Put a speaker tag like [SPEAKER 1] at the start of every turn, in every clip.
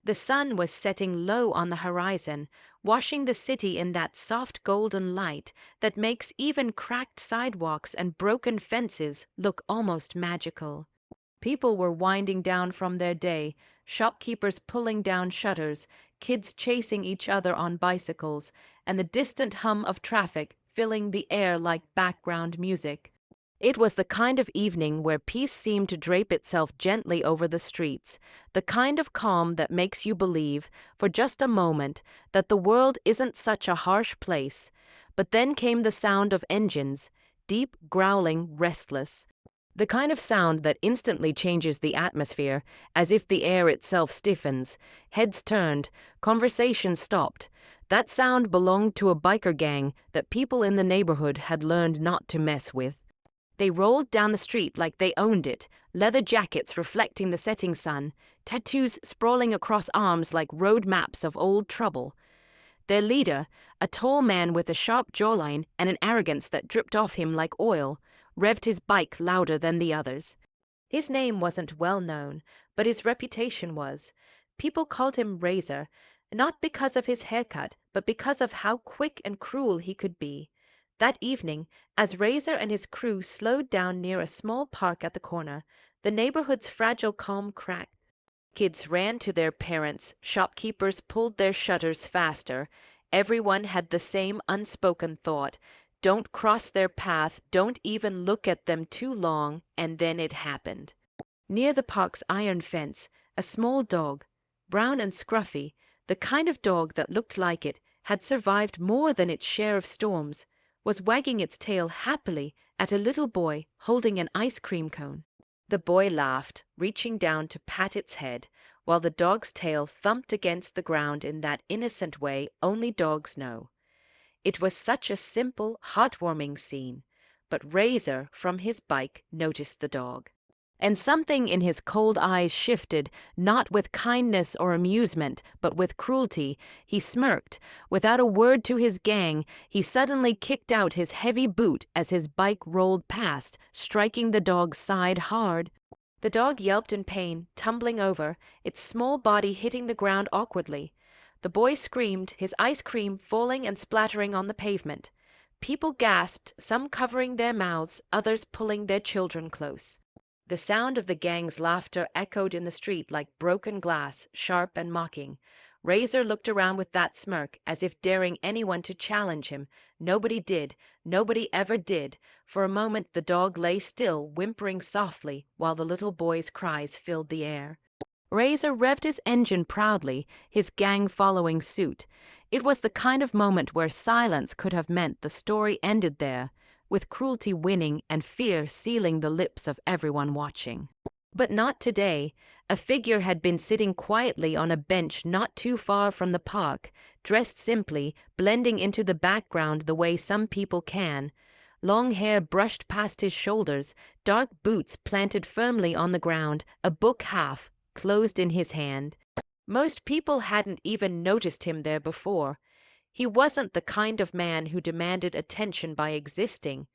[SPEAKER 1] The sun was setting low on the horizon, washing the city in that soft golden light that makes even cracked sidewalks and broken fences look almost magical. People were winding down from their day, shopkeepers pulling down shutters, kids chasing each other on bicycles, and the distant hum of traffic filling the air like background music. It was the kind of evening where peace seemed to drape itself gently over the streets, the kind of calm that makes you believe, for just a moment, that the world isn't such a harsh place. But then came the sound of engines, deep, growling, restless. The kind of sound that instantly changes the atmosphere, as if the air itself stiffens. Heads turned, conversation stopped. That sound belonged to a biker gang that people in the neighborhood had learned not to mess with. They rolled down the street like they owned it, leather jackets reflecting the setting sun, tattoos sprawling across arms like road maps of old trouble. Their leader, a tall man with a sharp jawline and an arrogance that dripped off him like oil, revved his bike louder than the others. His name wasn't well known, but his reputation was. People called him Razor, not because of his haircut, but because of how quick and cruel he could be. That evening, as Razor and his crew slowed down near a small park at the corner, the neighborhood's fragile calm cracked. Kids ran to their parents, shopkeepers pulled their shutters faster. Everyone had the same unspoken thought: don't cross their path, don't even look at them too long, and then it happened. Near the park's iron fence, a small dog, brown and scruffy, the kind of dog that looked like it had survived more than its share of storms, was wagging its tail happily at a little boy holding an ice cream cone. The boy laughed, reaching down to pat its head, while the dog's tail thumped against the ground in that innocent way only dogs know. It was such a simple, heartwarming scene, but Razor, from his bike, noticed the dog. And something in his cold eyes shifted, not with kindness or amusement, but with cruelty. He smirked. Without a word to his gang, he suddenly kicked out his heavy boot as his bike rolled past, striking the dog's side hard. The dog yelped in pain, tumbling over, its small body hitting the ground awkwardly. The boy screamed, his ice cream falling and splattering on the pavement. People gasped, some covering their mouths, others pulling their children close. The sound of the gang's laughter echoed in the street like broken glass, sharp and mocking. Razor looked around with that smirk, as if daring anyone to challenge him. Nobody did. Nobody ever did. For a moment the dog lay still, whimpering softly, while the little boy's cries filled the air. Razor revved his engine proudly, his gang following suit. It was the kind of moment where silence could have meant the story ended there, with cruelty winning and fear sealing the lips of everyone watching. But not today. A figure had been sitting quietly on a bench not too far from the park, dressed simply, blending into the background the way some people can. Long hair brushed past his shoulders, dark boots planted firmly on the ground, a book half closed in his hand. Most people hadn't even noticed him there before. He wasn't the kind of man who demanded attention by existing.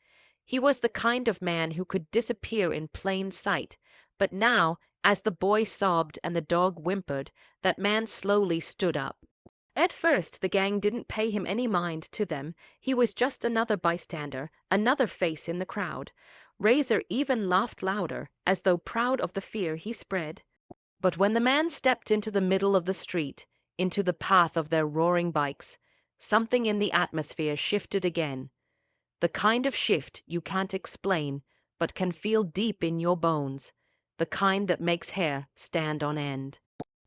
[SPEAKER 1] He was the kind of man who could disappear in plain sight. But now, as the boy sobbed and the dog whimpered, that man slowly stood up. At first, the gang didn't pay him any mind to them. He was just another bystander, another face in the crowd. Razor even laughed louder, as though proud of the fear he spread. But when the man stepped into the middle of the street, into the path of their roaring bikes, something in the atmosphere shifted again. The kind of shift you can't explain, but can feel deep in your bones. The kind that makes hair stand on end.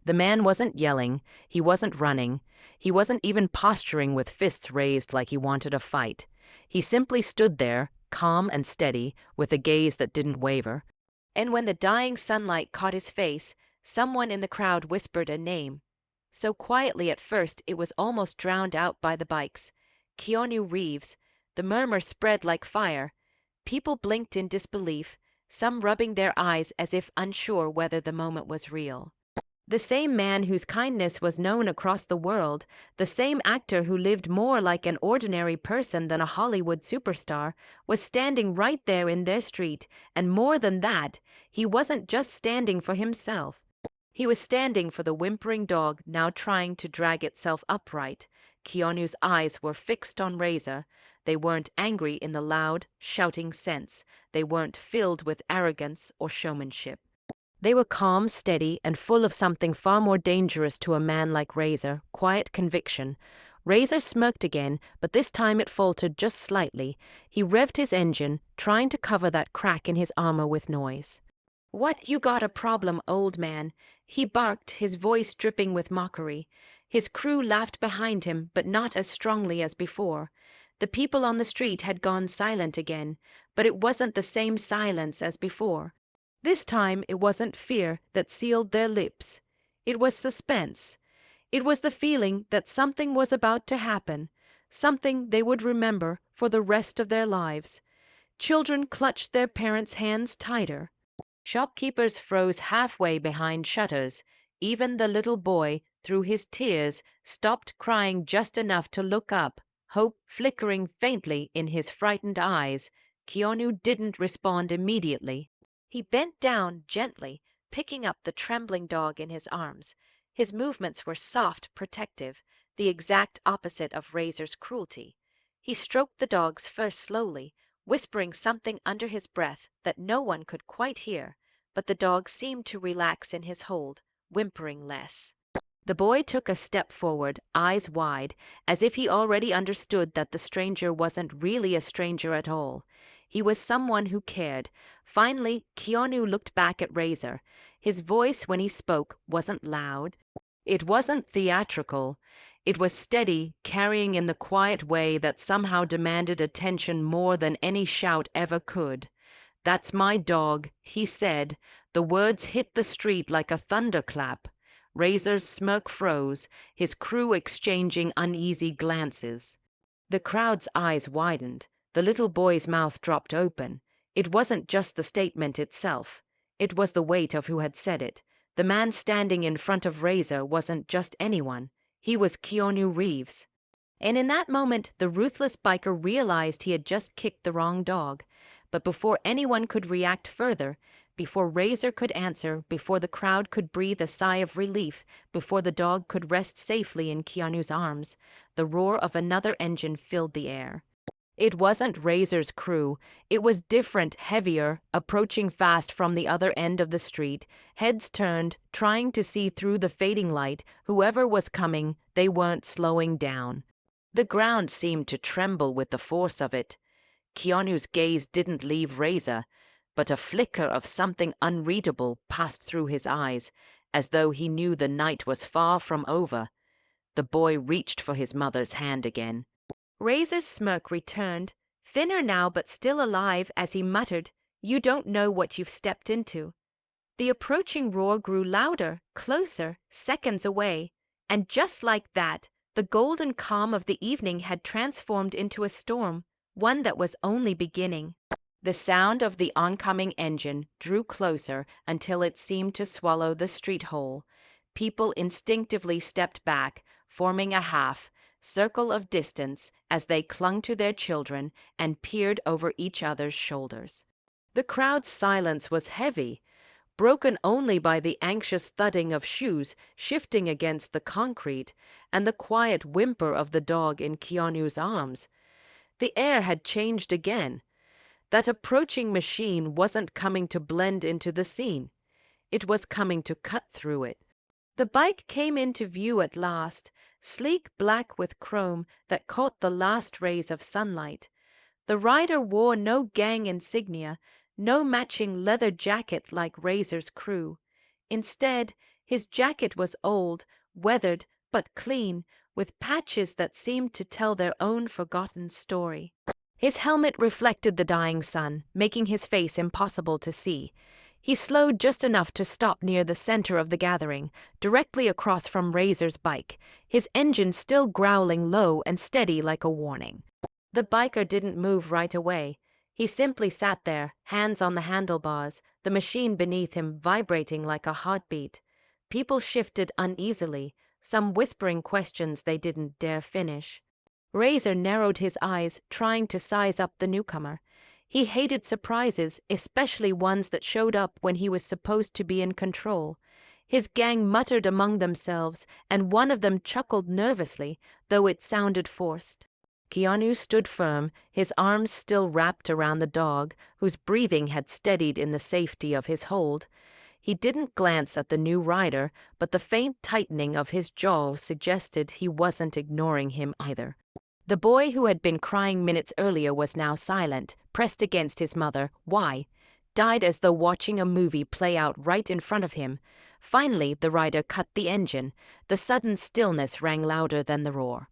[SPEAKER 1] The man wasn't yelling, he wasn't running, he wasn't even posturing with fists raised like he wanted a fight. He simply stood there, calm and steady, with a gaze that didn't waver. And when the dying sunlight caught his face, someone in the crowd whispered a name. So quietly at first it was almost drowned out by the bikes. Keanu Reeves. The murmur spread like fire. People blinked in disbelief, some rubbing their eyes as if unsure whether the moment was real. The same man whose kindness was known across the world, the same actor who lived more like an ordinary person than a Hollywood superstar, was standing right there in their street, and more than that, he wasn't just standing for himself. He was standing for the whimpering dog, now trying to drag itself upright. Keanu's eyes were fixed on Razor. They weren't angry in the loud, shouting sense. They weren't filled with arrogance or showmanship. They were calm, steady, and full of something far more dangerous to a man like Razor: quiet conviction. Razor smirked again, but this time it faltered just slightly. He revved his engine, trying to cover that crack in his armor with noise. "What, you got a problem, old man?" he barked, his voice dripping with mockery. His crew laughed behind him, but not as strongly as before. The people on the street had gone silent again, but it wasn't the same silence as before. This time it wasn't fear that sealed their lips. It was suspense. It was the feeling that something was about to happen, something they would remember for the rest of their lives. Children clutched their parents' hands tighter. Shopkeepers froze halfway behind shutters. Even the little boy, through his tears, stopped crying just enough to look up, hope flickering faintly in his frightened eyes. Keanu didn't respond immediately. He bent down gently, picking up the trembling dog in his arms. His movements were soft, protective, the exact opposite of Razor's cruelty. He stroked the dog's fur slowly, whispering something under his breath that no one could quite hear, but the dog seemed to relax in his hold, whimpering less. The boy took a step forward, eyes wide, as if he already understood that the stranger wasn't really a stranger at all. He was someone who cared. Finally, Keanu looked back at Razor. His voice, when he spoke, wasn't loud. It wasn't theatrical. It was steady, carrying in the quiet way that somehow demanded attention more than any shout ever could. "That's my dog," he said. The words hit the street like a thunderclap. Razor's smirk froze, his crew exchanging uneasy glances. The crowd's eyes widened. The little boy's mouth dropped open. It wasn't just the statement itself. It was the weight of who had said it. The man standing in front of Razor wasn't just anyone. He was Keanu Reeves. And in that moment, the ruthless biker realized he had just kicked the wrong dog. But before anyone could react further, before Razor could answer, before the crowd could breathe a sigh of relief, before the dog could rest safely in Keanu's arms, the roar of another engine filled the air. It wasn't Razor's crew. It was different, heavier, approaching fast from the other end of the street, heads turned, trying to see through the fading light. Whoever was coming, they weren't slowing down. The ground seemed to tremble with the force of it. Keanu's gaze didn't leave Razor, but a flicker of something unreadable passed through his eyes, as though he knew the night was far from over. The boy reached for his mother's hand again. Razor's smirk returned, thinner now but still alive, as he muttered, "You don't know what you've stepped into." The approaching roar grew louder, closer, seconds away, and just like that, the golden calm of the evening had transformed into a storm, one that was only beginning. The sound of the oncoming engine drew closer until it seemed to swallow the street whole. People instinctively stepped back, forming a half-circle of distance as they clung to their children and peered over each other's shoulders. The crowd's silence was heavy, broken only by the anxious thudding of shoes shifting against the concrete and the quiet whimper of the dog in Keanu's arms. The air had changed again. That approaching machine wasn't coming to blend into the scene. It was coming to cut through it. The bike came into view at last, sleek black with chrome that caught the last rays of sunlight. The rider wore no gang insignia, no matching leather jacket like Razor's crew. Instead, his jacket was old, weathered, but clean, with patches that seemed to tell their own forgotten story. His helmet reflected the dying sun, making his face impossible to see. He slowed just enough to stop near the center of the gathering, directly across from Razor's bike, his engine still growling low and steady like a warning. The biker didn't move right away. He simply sat there, hands on the handlebars, the machine beneath him vibrating like a heartbeat. People shifted uneasily, some whispering questions they didn't dare finish. Razor narrowed his eyes, trying to size up the newcomer. He hated surprises, especially ones that showed up when he was supposed to be in control. His gang muttered among themselves, and one of them chuckled nervously, though it sounded forced. Keanu stood firm, his arms still wrapped around the dog, whose breathing had steadied in the safety of his hold. He didn't glance at the new rider, but the faint tightening of his jaw suggested he wasn't ignoring him either. The boy who had been crying minutes earlier was now silent, pressed against his mother. Why? Died as though watching a movie play out right in front of him. Finally, the rider cut the engine. The sudden stillness rang louder than the roar.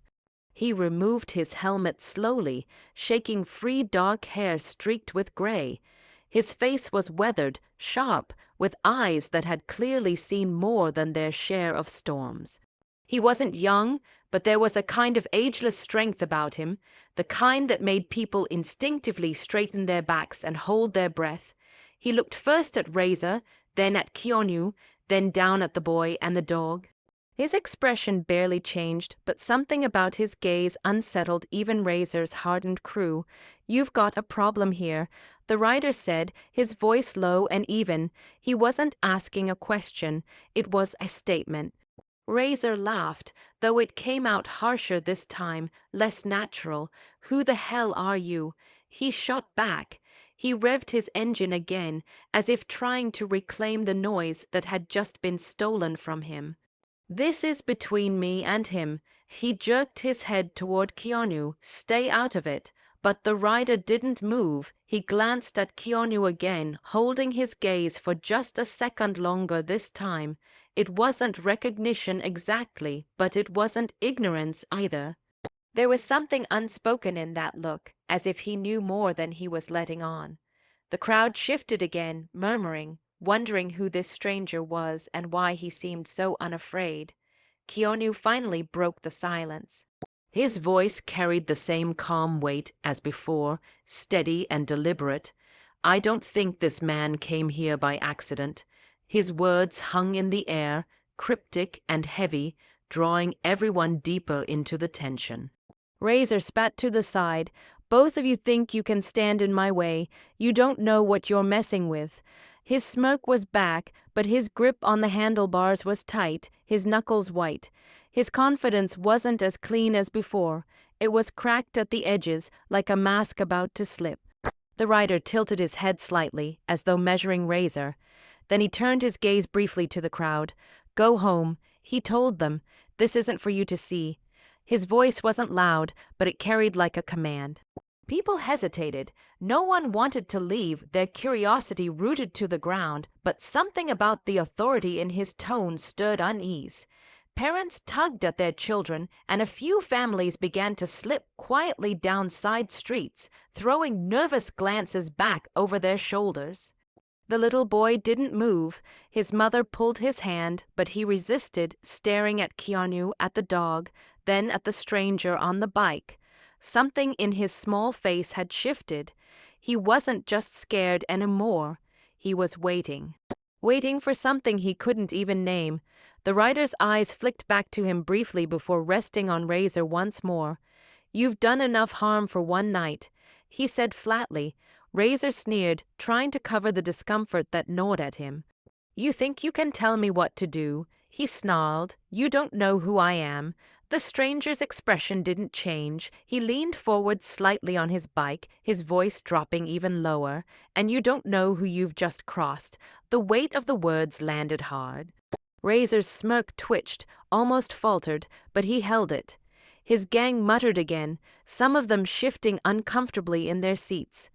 [SPEAKER 1] He removed his helmet slowly, shaking free dark hair streaked with gray. His face was weathered, sharp, with eyes that had clearly seen more than their share of storms. He wasn't young, but there was a kind of ageless strength about him, the kind that made people instinctively straighten their backs and hold their breath. He looked first at Razor, then at Keanu, then down at the boy and the dog. His expression barely changed, but something about his gaze unsettled even Razor's hardened crew. "You've got a problem here," the rider said, his voice low and even. He wasn't asking a question, it was a statement. Razor laughed, though it came out harsher this time, less natural. "Who the hell are you?" He shot back. He revved his engine again, as if trying to reclaim the noise that had just been stolen from him. "This is between me and him." He jerked his head toward Keanu. "Stay out of it." But the rider didn't move. He glanced at Keanu again, holding his gaze for just a second longer this time. It wasn't recognition exactly, but it wasn't ignorance either. There was something unspoken in that look, as if he knew more than he was letting on. The crowd shifted again, murmuring, wondering who this stranger was and why he seemed so unafraid. Keanu finally broke the silence. His voice carried the same calm weight as before, steady and deliberate. "I don't think this man came here by accident." His words hung in the air, cryptic and heavy, drawing everyone deeper into the tension. Razor spat to the side. "Both of you think you can stand in my way. You don't know what you're messing with." His smirk was back, but his grip on the handlebars was tight, his knuckles white. His confidence wasn't as clean as before. It was cracked at the edges, like a mask about to slip. The rider tilted his head slightly, as though measuring Razor. Then he turned his gaze briefly to the crowd. "Go home," he told them. "This isn't for you to see." His voice wasn't loud, but it carried like a command. People hesitated. No one wanted to leave, their curiosity rooted to the ground, but something about the authority in his tone stirred unease. Parents tugged at their children, and a few families began to slip quietly down side streets, throwing nervous glances back over their shoulders. The little boy didn't move. His mother pulled his hand, but he resisted, staring at Keanu, at the dog, then at the stranger on the bike. Something in his small face had shifted. He wasn't just scared anymore. He was waiting. Waiting for something he couldn't even name. The rider's eyes flicked back to him briefly before resting on Razor once more. "You've done enough harm for one night," he said flatly. Razor sneered, trying to cover the discomfort that gnawed at him. "You think you can tell me what to do?" he snarled. "You don't know who I am." The stranger's expression didn't change. He leaned forward slightly on his bike, his voice dropping even lower. "And you don't know who you've just crossed." The weight of the words landed hard. Razor's smirk twitched, almost faltered, but he held it. His gang muttered again, some of them shifting uncomfortably in their seats.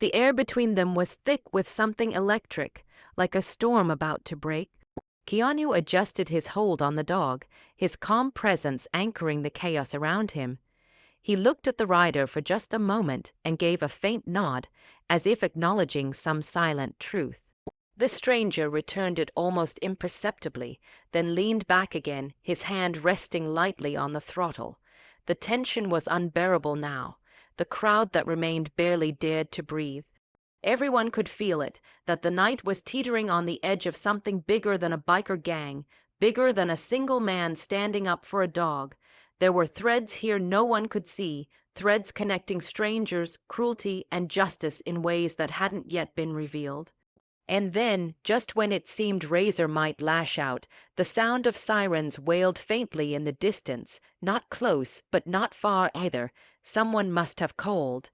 [SPEAKER 1] The air between them was thick with something electric, like a storm about to break. Keanu adjusted his hold on the dog, his calm presence anchoring the chaos around him. He looked at the rider for just a moment and gave a faint nod, as if acknowledging some silent truth. The stranger returned it almost imperceptibly, then leaned back again, his hand resting lightly on the throttle. The tension was unbearable now. The crowd that remained barely dared to breathe. Everyone could feel it, that the night was teetering on the edge of something bigger than a biker gang, bigger than a single man standing up for a dog. There were threads here no one could see, threads connecting strangers, cruelty, and justice in ways that hadn't yet been revealed. And then, just when it seemed Razor might lash out, the sound of sirens wailed faintly in the distance, not close, but not far either. Someone must have called.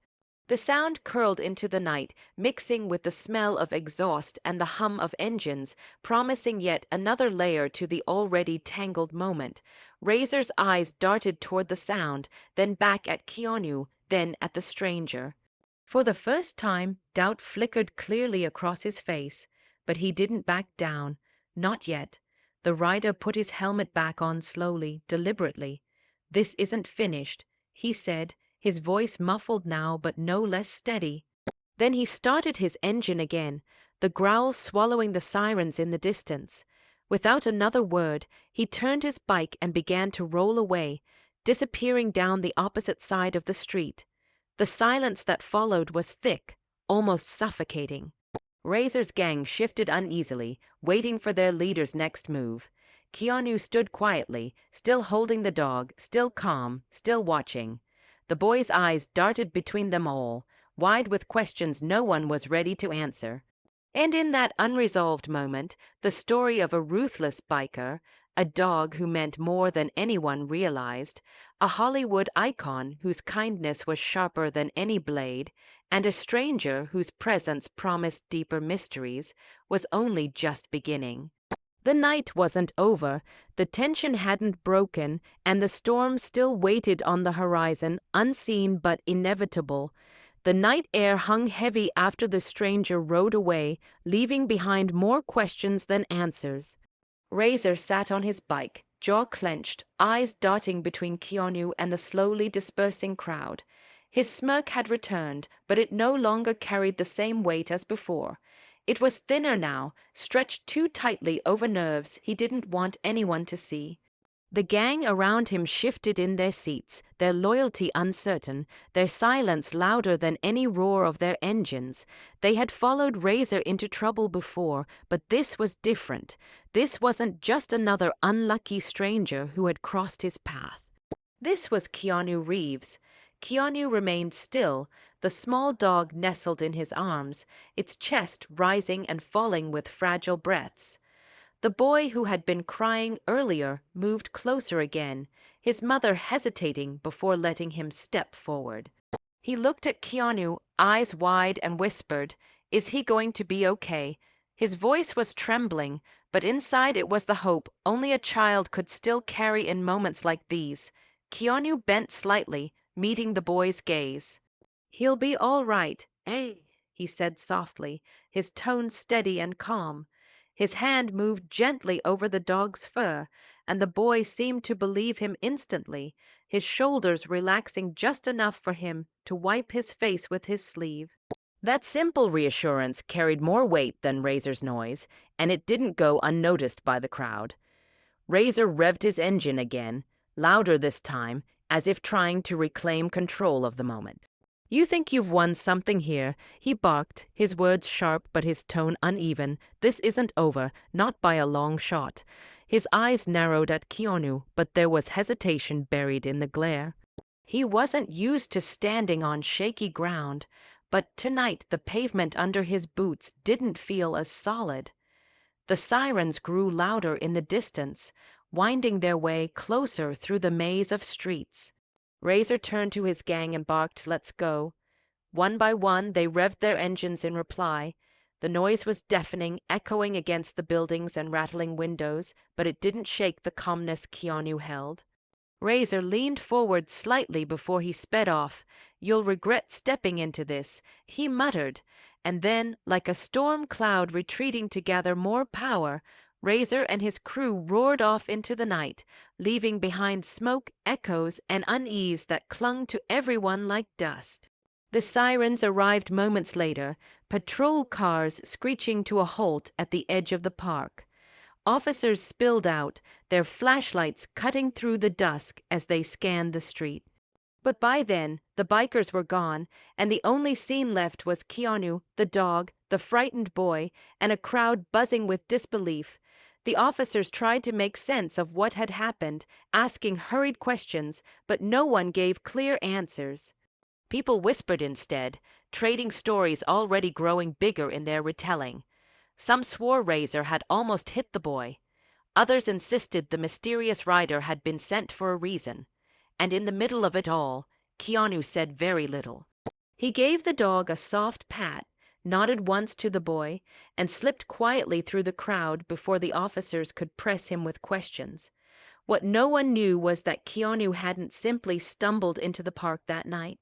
[SPEAKER 1] The sound curled into the night, mixing with the smell of exhaust and the hum of engines, promising yet another layer to the already tangled moment. Razor's eyes darted toward the sound, then back at Keanu, then at the stranger. For the first time, doubt flickered clearly across his face, but he didn't back down. Not yet. The rider put his helmet back on slowly, deliberately. "This isn't finished," he said, his voice muffled now but no less steady. Then he started his engine again, the growl swallowing the sirens in the distance. Without another word, he turned his bike and began to roll away, disappearing down the opposite side of the street. The silence that followed was thick, almost suffocating. Razor's gang shifted uneasily, waiting for their leader's next move. Keanu stood quietly, still holding the dog, still calm, still watching. The boy's eyes darted between them all, wide with questions no one was ready to answer. And in that unresolved moment, the story of a ruthless biker, a dog who meant more than anyone realized, a Hollywood icon whose kindness was sharper than any blade, and a stranger whose presence promised deeper mysteries, was only just beginning. The night wasn't over, the tension hadn't broken, and the storm still waited on the horizon, unseen but inevitable. The night air hung heavy after the stranger rode away, leaving behind more questions than answers. Razor sat on his bike, jaw clenched, eyes darting between Keanu and the slowly dispersing crowd. His smirk had returned, but it no longer carried the same weight as before. It was thinner now, stretched too tightly over nerves he didn't want anyone to see. The gang around him shifted in their seats, their loyalty uncertain, their silence louder than any roar of their engines. They had followed Razor into trouble before, but this was different. This wasn't just another unlucky stranger who had crossed his path. This was Keanu Reeves. Keanu remained still, the small dog nestled in his arms, its chest rising and falling with fragile breaths. The boy who had been crying earlier moved closer again, his mother hesitating before letting him step forward. He looked at Keanu, eyes wide, and whispered, "Is he going to be okay?" His voice was trembling, but inside it was the hope only a child could still carry in moments like these. Keanu bent slightly, meeting the boy's gaze. "He'll be all right, eh?" he said softly, his tone steady and calm. His hand moved gently over the dog's fur, and the boy seemed to believe him instantly, his shoulders relaxing just enough for him to wipe his face with his sleeve. That simple reassurance carried more weight than Razor's noise, and it didn't go unnoticed by the crowd. Razor revved his engine again, louder this time, as if trying to reclaim control of the moment. "You think you've won something here," he barked, his words sharp but his tone uneven. "This isn't over, not by a long shot." His eyes narrowed at Keanu, but there was hesitation buried in the glare. He wasn't used to standing on shaky ground, but tonight the pavement under his boots didn't feel as solid. The sirens grew louder in the distance, winding their way closer through the maze of streets. Razor turned to his gang and barked, "Let's go." One by one, they revved their engines in reply. The noise was deafening, echoing against the buildings and rattling windows, but it didn't shake the calmness Keanu held. Razor leaned forward slightly before he sped off. "You'll regret stepping into this," he muttered, and then, like a storm cloud retreating to gather more power, Razor and his crew roared off into the night, leaving behind smoke, echoes, and unease that clung to everyone like dust. The sirens arrived moments later, patrol cars screeching to a halt at the edge of the park. Officers spilled out, their flashlights cutting through the dusk as they scanned the street. But by then, the bikers were gone, and the only scene left was Keanu, the dog, the frightened boy, and a crowd buzzing with disbelief. The officers tried to make sense of what had happened, asking hurried questions, but no one gave clear answers. People whispered instead, trading stories already growing bigger in their retelling. Some swore Razor had almost hit the boy. Others insisted the mysterious rider had been sent for a reason. And in the middle of it all, Keanu said very little. He gave the dog a soft pat, nodded once to the boy, and slipped quietly through the crowd before the officers could press him with questions. What no one knew was that Keanu hadn't simply stumbled into the park that night.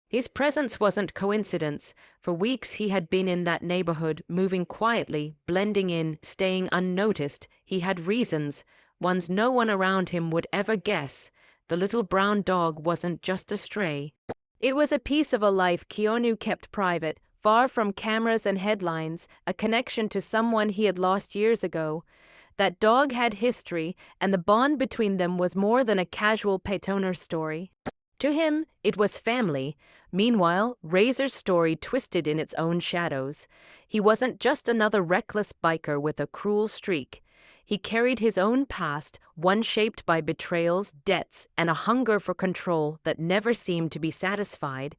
[SPEAKER 1] His presence wasn't coincidence. For weeks he had been in that neighborhood, moving quietly, blending in, staying unnoticed. He had reasons, ones no one around him would ever guess. The little brown dog wasn't just a stray. It was a piece of a life Keanu kept private, far from cameras and headlines, a connection to someone he had lost years ago. That dog had history, and the bond between them was more than a casual pet owner story. To him, it was family. Meanwhile, Razor's story twisted in its own shadows. He wasn't just another reckless biker with a cruel streak. He carried his own past, one shaped by betrayals, debts, and a hunger for control that never seemed to be satisfied.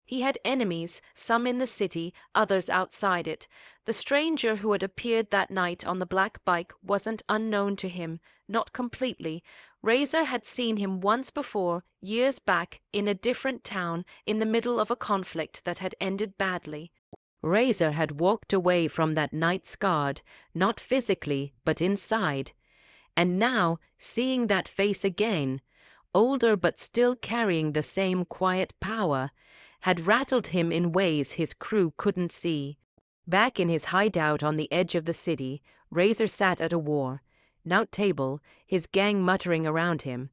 [SPEAKER 1] He had enemies, some in the city, others outside it. The stranger who had appeared that night on the black bike wasn't unknown to him, not completely. Razor had seen him once before, years back, in a different town, in the middle of a conflict that had ended badly. Razor had walked away from that night scarred, not physically, but inside. And now, seeing that face again, older but still carrying the same quiet power, had rattled him in ways his crew couldn't see. Back in his hideout on the edge of the city, Razor sat at a worn-out table, his gang muttering around him.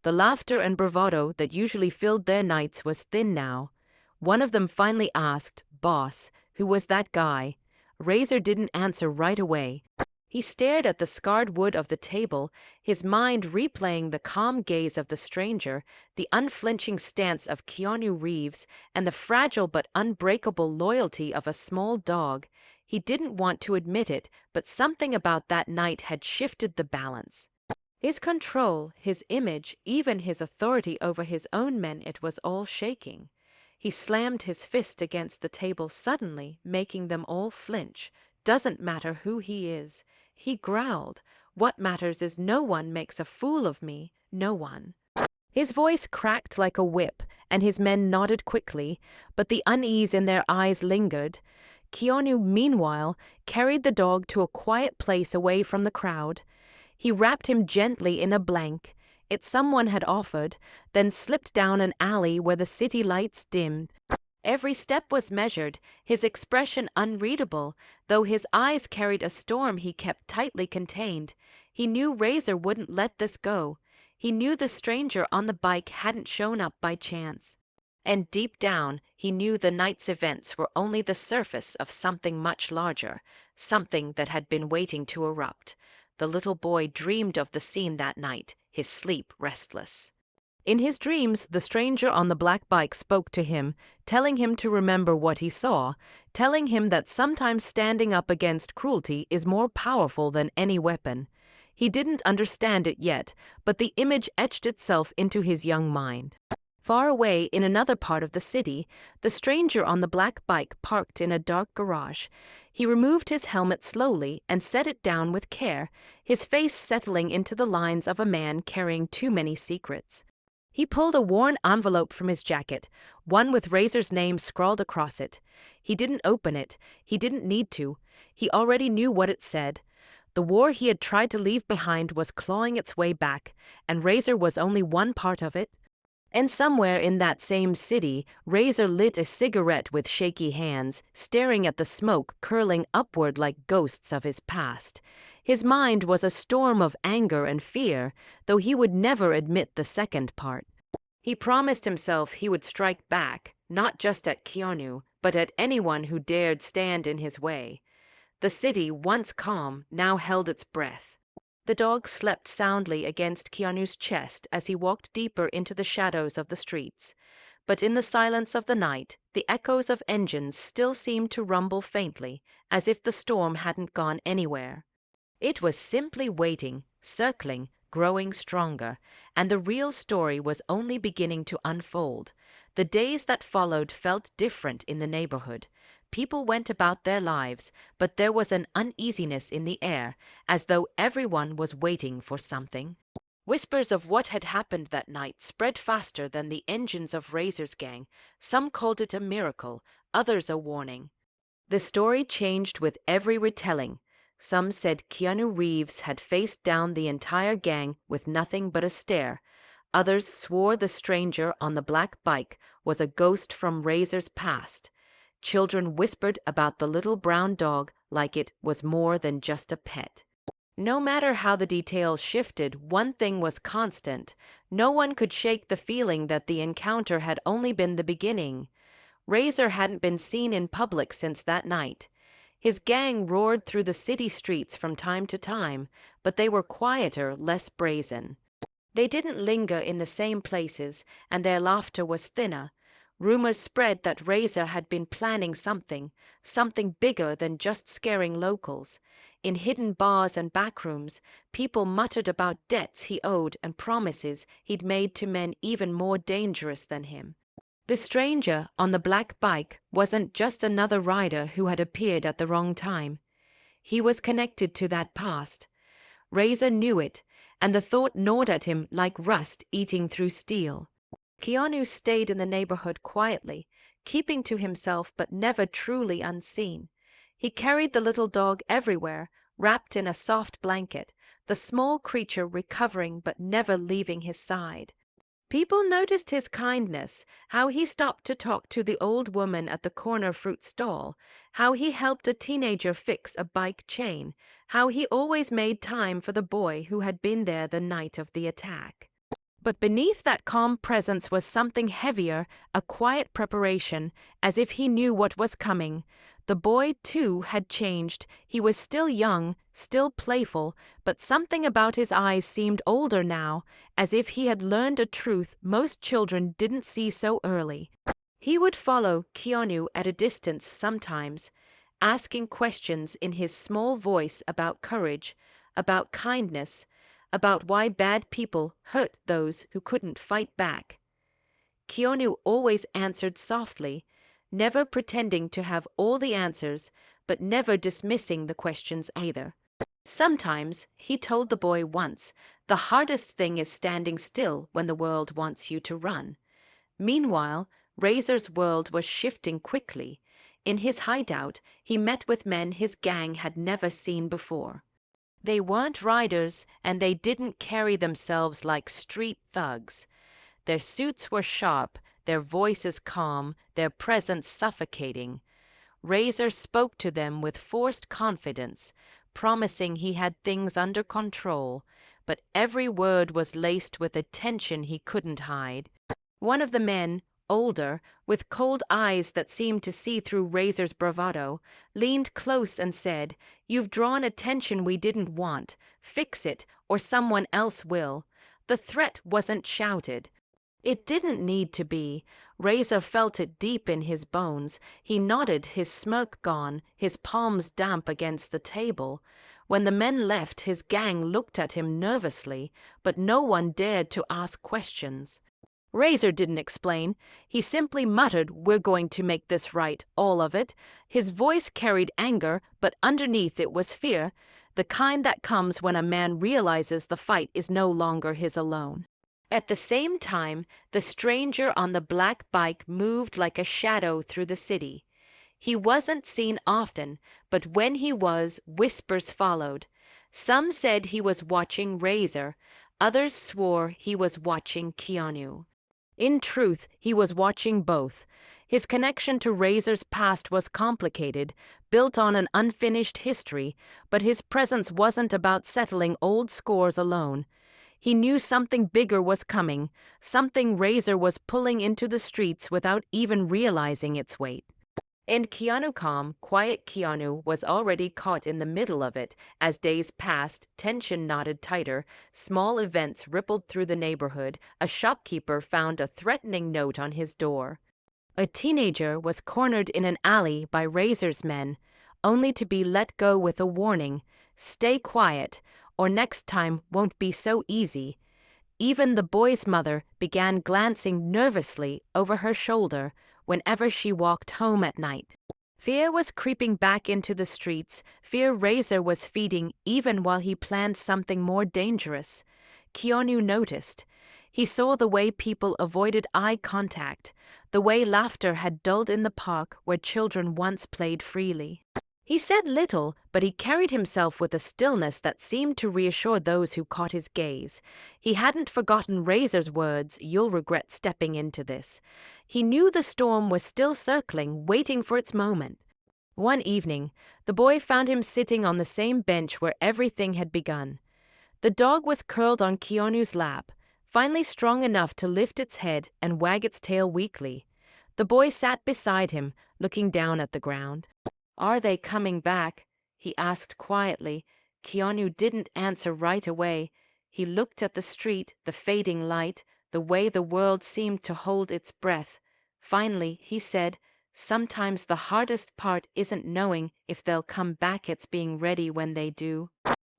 [SPEAKER 1] The laughter and bravado that usually filled their nights was thin now. One of them finally asked, "Boss, who was that guy?" Razor didn't answer right away. He stared at the scarred wood of the table, his mind replaying the calm gaze of the stranger, the unflinching stance of Keanu Reeves, and the fragile but unbreakable loyalty of a small dog. He didn't want to admit it, but something about that night had shifted the balance. His control, his image, even his authority over his own men, it was all shaking. He slammed his fist against the table suddenly, making them all flinch. "Doesn't matter who he is," he growled. "What matters is no one makes a fool of me, no one." His voice cracked like a whip, and his men nodded quickly, but the unease in their eyes lingered. Keanu, meanwhile, carried the dog to a quiet place away from the crowd. He wrapped him gently in a blanket someone had offered, then slipped down an alley where the city lights dimmed. Every step was measured, his expression unreadable, though his eyes carried a storm he kept tightly contained. He knew Razor wouldn't let this go. He knew the stranger on the bike hadn't shown up by chance. And deep down, he knew the night's events were only the surface of something much larger, something that had been waiting to erupt. The little boy dreamed of the scene that night, his sleep restless. In his dreams, the stranger on the black bike spoke to him, telling him to remember what he saw, telling him that sometimes standing up against cruelty is more powerful than any weapon. He didn't understand it yet, but the image etched itself into his young mind. Far away in another part of the city, the stranger on the black bike parked in a dark garage. He removed his helmet slowly and set it down with care, his face settling into the lines of a man carrying too many secrets. He pulled a worn envelope from his jacket, one with Razor's name scrawled across it. He didn't open it. He didn't need to. He already knew what it said. The war he had tried to leave behind was clawing its way back, and Razor was only one part of it. And somewhere in that same city, Razor lit a cigarette with shaky hands, staring at the smoke curling upward like ghosts of his past. His mind was a storm of anger and fear, though he would never admit the second part. He promised himself he would strike back, not just at Keanu, but at anyone who dared stand in his way. The city, once calm, now held its breath. The dog slept soundly against Keanu's chest as he walked deeper into the shadows of the streets. But in the silence of the night, the echoes of engines still seemed to rumble faintly, as if the storm hadn't gone anywhere. It was simply waiting, circling, growing stronger, and the real story was only beginning to unfold. The days that followed felt different in the neighborhood. people went about their lives, but there was an uneasiness in the air, as though everyone was waiting for something. Whispers of what had happened that night spread faster than the engines of Razor's gang. Some called it a miracle, others a warning. The story changed with every retelling. Some said Keanu Reeves had faced down the entire gang with nothing but a stare. Others swore the stranger on the black bike was a ghost from Razor's past. Children whispered about the little brown dog like it was more than just a pet. No matter how the details shifted, one thing was constant. No one could shake the feeling that the encounter had only been the beginning. Razor hadn't been seen in public since that night. His gang roared through the city streets from time to time, but they were quieter, less brazen. They didn't linger in the same places, and their laughter was thinner. Rumors spread that Razor had been planning something bigger than just scaring locals. In hidden bars and backrooms, people muttered about debts he owed and promises he'd made to men even more dangerous than him. The stranger on the black bike wasn't just another rider who had appeared at the wrong time. He was connected to that past. Razor knew it, and the thought gnawed at him like rust eating through steel. Keanu stayed in the neighborhood quietly, keeping to himself but never truly unseen. He carried the little dog everywhere, wrapped in a soft blanket, the small creature recovering but never leaving his side. People noticed his kindness, how he stopped to talk to the old woman at the corner fruit stall, how he helped a teenager fix a bike chain, how he always made time for the boy who had been there the night of the attack. But beneath that calm presence was something heavier, a quiet preparation, as if he knew what was coming. The boy, too, had changed. He was still young, still playful, but something about his eyes seemed older now, as if he had learned a truth most children didn't see so early. He would follow Keanu at a distance sometimes, asking questions in his small voice about courage, about kindness, about why bad people hurt those who couldn't fight back. Keanu always answered softly, never pretending to have all the answers, but never dismissing the questions either. Sometimes, he told the boy once, the hardest thing is standing still when the world wants you to run. Meanwhile, Razor's world was shifting quickly. In his hideout, he met with men his gang had never seen before. They weren't riders, and they didn't carry themselves like street thugs. Their suits were sharp, their voices calm, their presence suffocating. Razor spoke to them with forced confidence, promising he had things under control, but every word was laced with a tension he couldn't hide. One of the men, older, with cold eyes that seemed to see through Razor's bravado, leaned close and said, "You've drawn attention we didn't want. Fix it, or someone else will." The threat wasn't shouted. It didn't need to be. Razor felt it deep in his bones. He nodded, his smirk gone, his palms damp against the table. When the men left, his gang looked at him nervously, but no one dared to ask questions. Razor didn't explain. He simply muttered, "We're going to make this right, all of it." His voice carried anger, but underneath it was fear, the kind that comes when a man realizes the fight is no longer his alone. At the same time, the stranger on the black bike moved like a shadow through the city. He wasn't seen often, but when he was, whispers followed. Some said he was watching Razor, others swore he was watching Keanu. In truth, he was watching both. His connection to Razor's past was complicated, built on an unfinished history, but his presence wasn't about settling old scores alone. He knew something bigger was coming, something Razor was pulling into the streets without even realizing its weight. And Keanu calm, quiet Keanu was already caught in the middle of it. As days passed, tension knotted tighter, small events rippled through the neighborhood. A shopkeeper found a threatening note on his door. A teenager was cornered in an alley by Razor's men, only to be let go with a warning, "Stay quiet, or next time won't be so easy." Even the boy's mother began glancing nervously over her shoulder whenever she walked home at night. Fear was creeping back into the streets. Fear Razor was feeding even while he planned something more dangerous. Keanu noticed. He saw the way people avoided eye contact, the way laughter had dulled in the park where children once played freely. He said little, but he carried himself with a stillness that seemed to reassure those who caught his gaze. He hadn't forgotten Razor's words, "You'll regret stepping into this." He knew the storm was still circling, waiting for its moment. One evening, the boy found him sitting on the same bench where everything had begun. The dog was curled on Keanu's lap, finally strong enough to lift its head and wag its tail weakly. The boy sat beside him, looking down at the ground. "Are they coming back?" he asked quietly. Keanu didn't answer right away. He looked at the street, the fading light, the way the world seemed to hold its breath. Finally, he said, "Sometimes the hardest part isn't knowing if they'll come back, it's being ready when they do."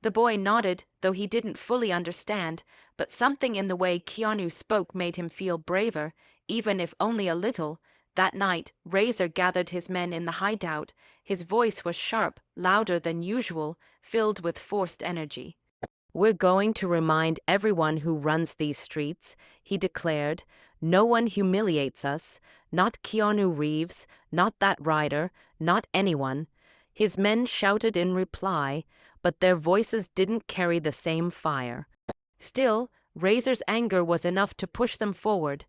[SPEAKER 1] The boy nodded, though he didn't fully understand, but something in the way Keanu spoke made him feel braver, even if only a little. That night, Razor gathered his men in the hideout. His voice was sharp, louder than usual, filled with forced energy. "We're going to remind everyone who runs these streets," he declared. "No one humiliates us, not Keanu Reeves, not that rider, not anyone." His men shouted in reply, but their voices didn't carry the same fire. Still, Razor's anger was enough to push them forward.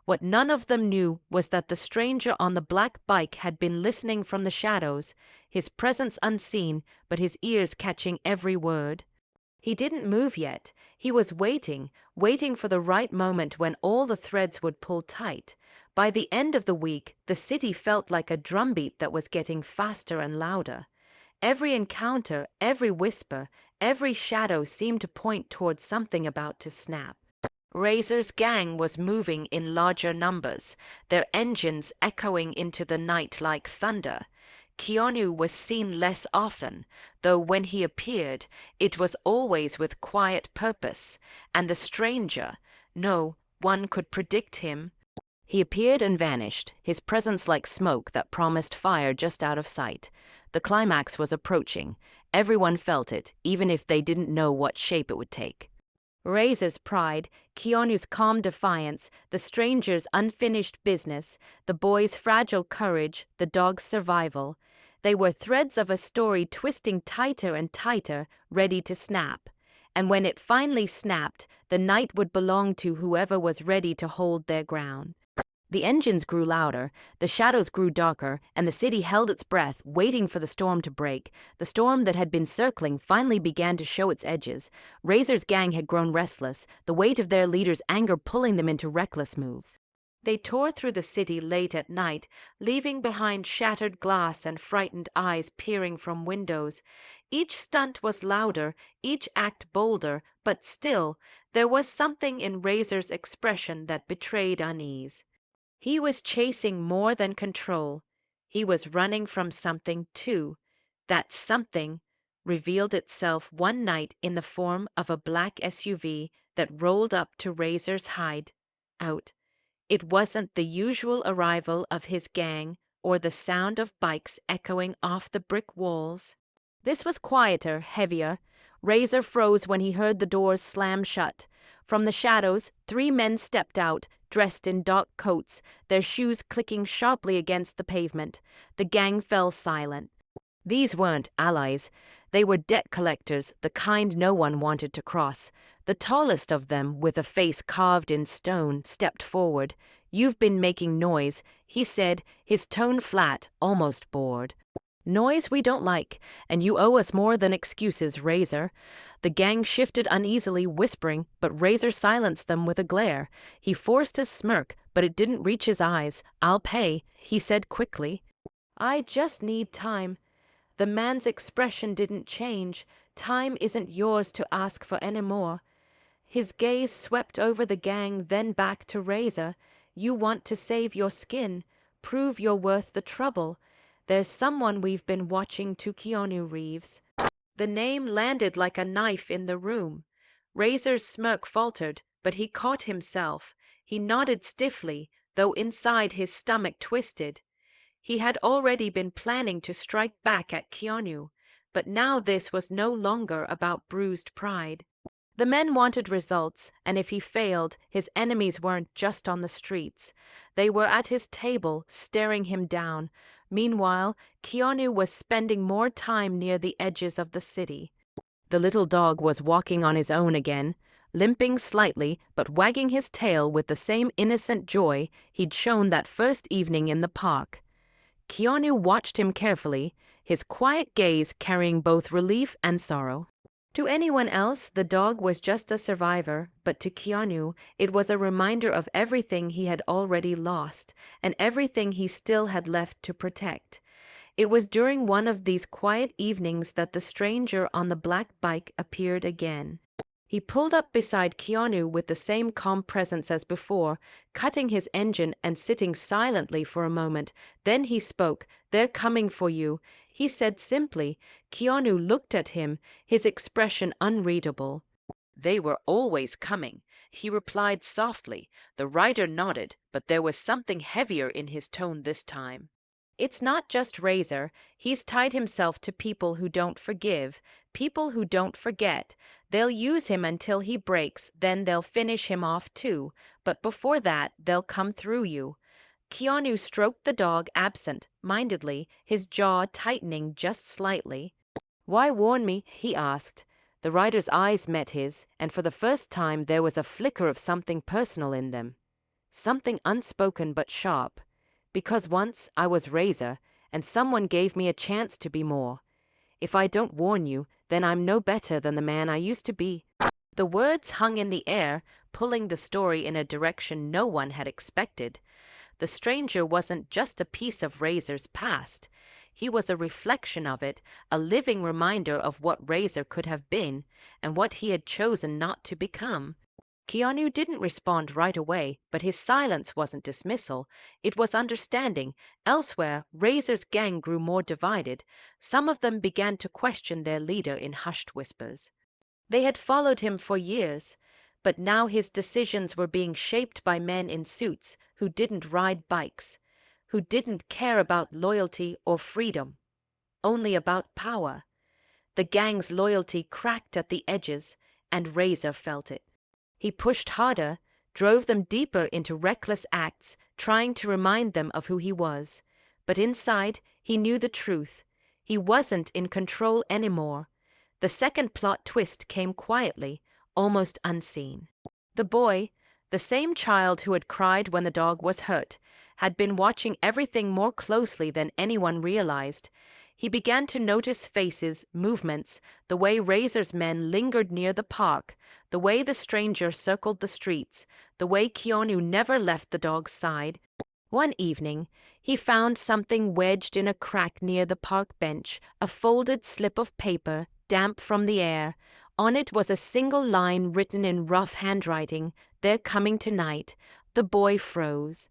[SPEAKER 1] What none of them knew was that the stranger on the black bike had been listening from the shadows, his presence unseen, but his ears catching every word. He didn't move yet. He was waiting for the right moment when all the threads would pull tight. By the end of the week, the city felt like a drumbeat that was getting faster and louder. Every encounter, every whisper, every shadow seemed to point towards something about to snap. Razor's gang was moving in larger numbers, their engines echoing into the night like thunder. Keanu was seen less often, though when he appeared, it was always with quiet purpose, and the stranger, no one could predict him. He appeared and vanished, his presence like smoke that promised fire just out of sight. The climax was approaching. Everyone felt it, even if they didn't know what shape it would take. Razor's pride, Keanu's calm defiance, the stranger's unfinished business, the boy's fragile courage, the dog's survival. They were threads of a story twisting tighter and tighter, ready to snap. And when it finally snapped, the night would belong to whoever was ready to hold their ground. The engines grew louder, the shadows grew darker, and the city held its breath, waiting for the storm to break. The storm that had been circling finally began to show its edges. Razor's gang had grown restless, the weight of their leader's anger pulling them into reckless moves. They tore through the city late at night, leaving behind shattered glass and frightened eyes peering from windows. Each stunt was louder, each act bolder, but still, there was something in Razor's expression that betrayed unease. He was chasing more than control. He was running from something, too. That something revealed itself one night in the form of a black SUV that rolled up to Razor's hideout. It wasn't the usual arrival of his gang or the sound of bikes echoing off the brick walls. This was quieter, heavier. Razor froze when he heard the doors slam shut. From the shadows, 3 men stepped out, dressed in dark coats, their shoes clicking sharply against the pavement. The gang fell silent. These weren't allies. They were debt collectors, the kind no one wanted to cross. The tallest of them, with a face carved in stone, stepped forward. "You've been making noise," he said, his tone flat, almost bored. "Noise we don't like, and you owe us more than excuses, Razor." The gang shifted uneasily, whispering, but Razor silenced them with a glare. He forced a smirk, but it didn't reach his eyes. "I'll pay," he said quickly. "I just need time." The man's expression didn't change. "Time isn't yours to ask for anymore." His gaze swept over the gang, then back to Razor. "You want to save your skin, prove you're worth the trouble. There's someone we've been watching to Keanu Reeves." The name landed like a knife in the room. Razor's smirk faltered, but he caught himself. He nodded stiffly, though inside his stomach twisted. He had already been planning to strike back at Keanu, but now this was no longer about bruised pride. The men wanted results, and if he failed, his enemies weren't just on the streets. They were at his table, staring him down. Meanwhile, Keanu was spending more time near the edges of the city. The little dog was walking on his own again, limping slightly but wagging his tail with the same innocent joy he'd shown that first evening in the park. Keanu watched him carefully, his quiet gaze carrying both relief and sorrow. To anyone else, the dog was just a survivor, but to Keanu, it was a reminder of everything he had already lost, and everything he still had left to protect. It was during one of these quiet evenings that the stranger on the black bike appeared again. He pulled up beside Keanu with the same calm presence as before, cutting his engine and sitting silently for a moment. Then he spoke. "They're coming for you," he said simply. Keanu looked at him, his expression unreadable. "They were always coming," he replied softly. The rider nodded, but there was something heavier in his tone this time. "It's not just Razor. He's tied himself to people who don't forgive, people who don't forget. They'll use him until he breaks, then they'll finish him off too. But before that, they'll come through you." Keanu stroked the dog absent-mindedly, his jaw tightening just slightly. "Why warn me?" he asked. The rider's eyes met his, and for the first time there was a flicker of something personal in them. Something unspoken but sharp. "Because once I was Razor, and someone gave me a chance to be more. If I don't warn you, then I'm no better than the man I used to be." The words hung in the air, pulling the story in a direction no one had expected. The stranger wasn't just a piece of Razor's past. He was a reflection of it, a living reminder of what Razor could have been, and what he had chosen not to become. Keanu didn't respond right away, but his silence wasn't dismissal. It was understanding. Elsewhere, Razor's gang grew more divided. Some of them began to question their leader in hushed whispers. They had followed him for years, but now his decisions were being shaped by men in suits who didn't ride bikes, who didn't care about loyalty or freedom, only about power. The gang's loyalty cracked at the edges, and Razor felt it. He pushed harder, drove them deeper into reckless acts, trying to remind them of who he was. But inside, he knew the truth. He wasn't in control anymore. The second plot twist came quietly, almost unseen. The boy, the same child who had cried when the dog was hurt, had been watching everything more closely than anyone realized. He began to notice faces, movements, the way Razor's men lingered near the park, the way the stranger circled the streets, the way Keanu never left the dog's side. One evening, he found something wedged in a crack near the park bench, a folded slip of paper, damp from the air. On it was a single line written in rough handwriting, "They're coming tonight." The boy froze.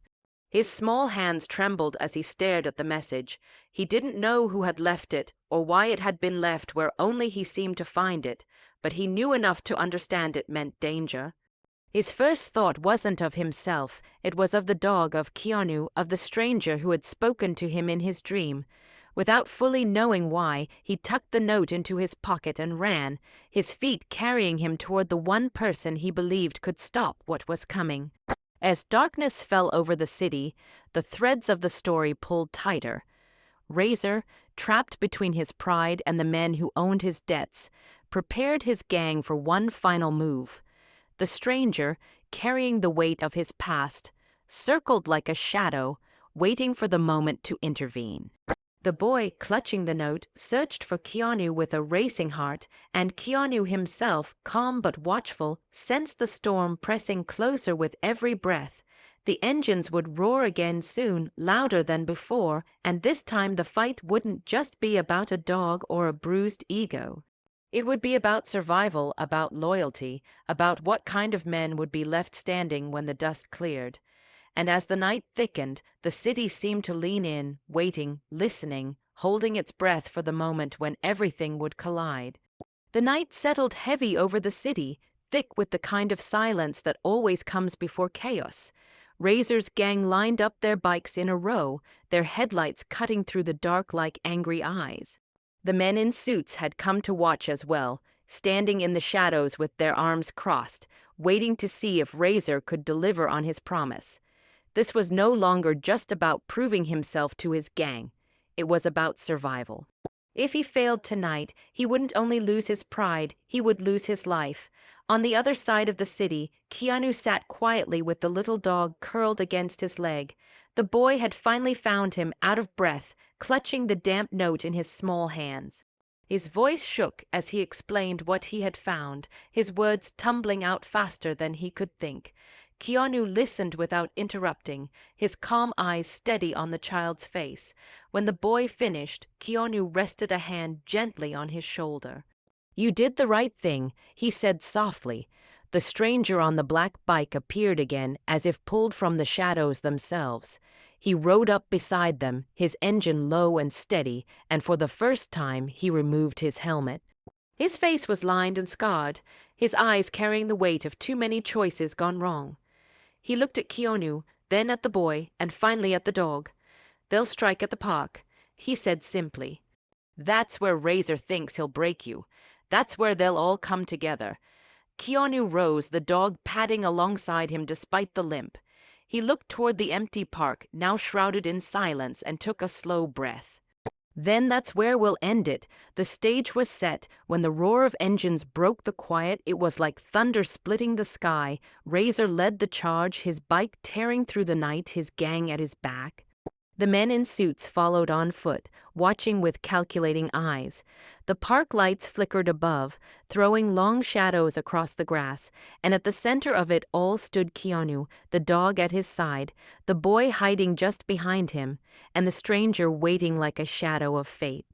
[SPEAKER 1] His small hands trembled as he stared at the message. He didn't know who had left it, or why it had been left where only he seemed to find it, but he knew enough to understand it meant danger. His first thought wasn't of himself, it was of the dog, of Keanu, of the stranger who had spoken to him in his dream. Without fully knowing why, he tucked the note into his pocket and ran, his feet carrying him toward the one person he believed could stop what was coming. As darkness fell over the city, the threads of the story pulled tighter. Razor, trapped between his pride and the men who owned his debts, prepared his gang for one final move. The stranger, carrying the weight of his past, circled like a shadow, waiting for the moment to intervene. The boy, clutching the note, searched for Keanu with a racing heart, and Keanu himself, calm but watchful, sensed the storm pressing closer with every breath. The engines would roar again soon, louder than before, and this time the fight wouldn't just be about a dog or a bruised ego. It would be about survival, about loyalty, about what kind of men would be left standing when the dust cleared. And as the night thickened, the city seemed to lean in, waiting, listening, holding its breath for the moment when everything would collide. The night settled heavy over the city, thick with the kind of silence that always comes before chaos. Razor's gang lined up their bikes in a row, their headlights cutting through the dark like angry eyes. The men in suits had come to watch as well, standing in the shadows with their arms crossed, waiting to see if Razor could deliver on his promise. This was no longer just about proving himself to his gang. It was about survival. If he failed tonight, he wouldn't only lose his pride, he would lose his life. On the other side of the city, Keanu sat quietly with the little dog curled against his leg. The boy had finally found him, out of breath, clutching the damp note in his small hands. His voice shook as he explained what he had found, his words tumbling out faster than he could think. Keanu listened without interrupting, his calm eyes steady on the child's face. When the boy finished, Keanu rested a hand gently on his shoulder. "You did the right thing," he said softly. The stranger on the black bike appeared again, as if pulled from the shadows themselves. He rode up beside them, his engine low and steady, and for the first time he removed his helmet. His face was lined and scarred, his eyes carrying the weight of too many choices gone wrong. He looked at Keanu, then at the boy, and finally at the dog. "They'll strike at the park," he said simply. "That's where Razor thinks he'll break you. That's where they'll all come together." Keanu rose, the dog padding alongside him despite the limp. He looked toward the empty park, now shrouded in silence, and took a slow breath. "Then that's where we'll end it." The stage was set. When the roar of engines broke the quiet, it was like thunder splitting the sky. Razor led the charge, his bike tearing through the night, his gang at his back. The men in suits followed on foot, watching with calculating eyes. The park lights flickered above, throwing long shadows across the grass, and at the center of it all stood Keanu, the dog at his side, the boy hiding just behind him, and the stranger waiting like a shadow of fate.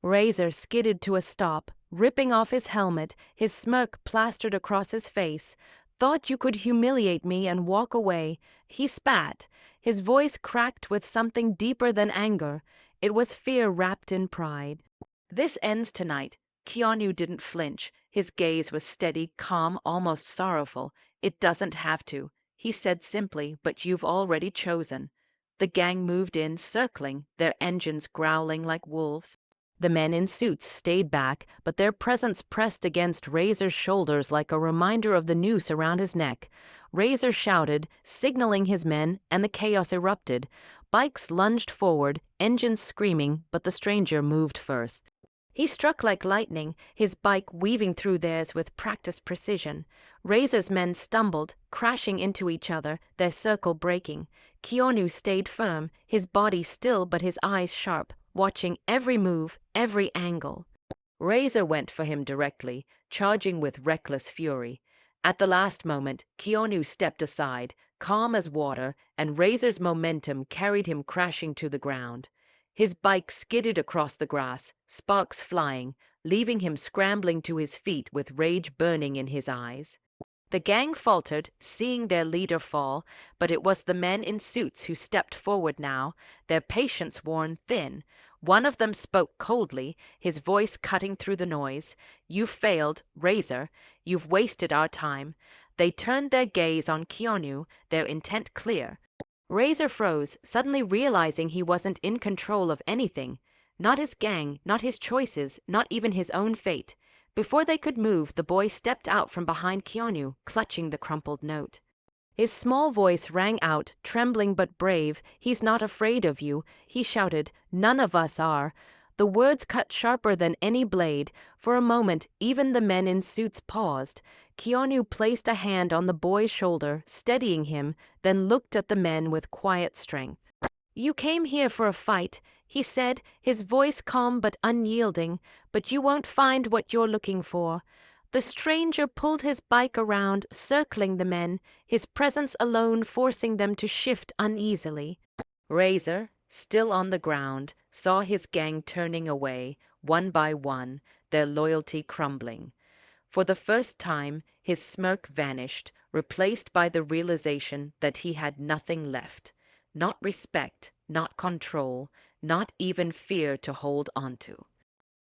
[SPEAKER 1] Razor skidded to a stop, ripping off his helmet, his smirk plastered across his face. "Thought you could humiliate me and walk away," he spat. His voice cracked with something deeper than anger. It was fear wrapped in pride. "This ends tonight." Keanu didn't flinch. His gaze was steady, calm, almost sorrowful. "It doesn't have to," he said simply, "but you've already chosen." The gang moved in, circling, their engines growling like wolves. The men in suits stayed back, but their presence pressed against Razor's shoulders like a reminder of the noose around his neck. Razor shouted, signaling his men, and the chaos erupted. Bikes lunged forward, engines screaming, but the stranger moved first. He struck like lightning, his bike weaving through theirs with practiced precision. Razor's men stumbled, crashing into each other, their circle breaking. Keanu stayed firm, his body still but his eyes sharp, watching every move, every angle. Razor went for him directly, charging with reckless fury. At the last moment, Keanu stepped aside, calm as water, and Razor's momentum carried him crashing to the ground. His bike skidded across the grass, sparks flying, leaving him scrambling to his feet with rage burning in his eyes. The gang faltered, seeing their leader fall, but it was the men in suits who stepped forward now, their patience worn thin. One of them spoke coldly, his voice cutting through the noise. "You've failed, Razor. You've wasted our time." They turned their gaze on Keanu, their intent clear. Razor froze, suddenly realizing he wasn't in control of anything. Not his gang, not his choices, not even his own fate. Before they could move, the boy stepped out from behind Keanu, clutching the crumpled note. His small voice rang out, trembling but brave. "He's not afraid of you," he shouted. "None of us are." The words cut sharper than any blade. For a moment, even the men in suits paused. Keanu placed a hand on the boy's shoulder, steadying him, then looked at the men with quiet strength. "You came here for a fight," he said, his voice calm but unyielding, "but you won't find what you're looking for." The stranger pulled his bike around, circling the men, his presence alone forcing them to shift uneasily. Razor, still on the ground, saw his gang turning away, one by one, their loyalty crumbling. For the first time, his smirk vanished, replaced by the realization that he had nothing left. Not respect, not control, not even fear to hold onto.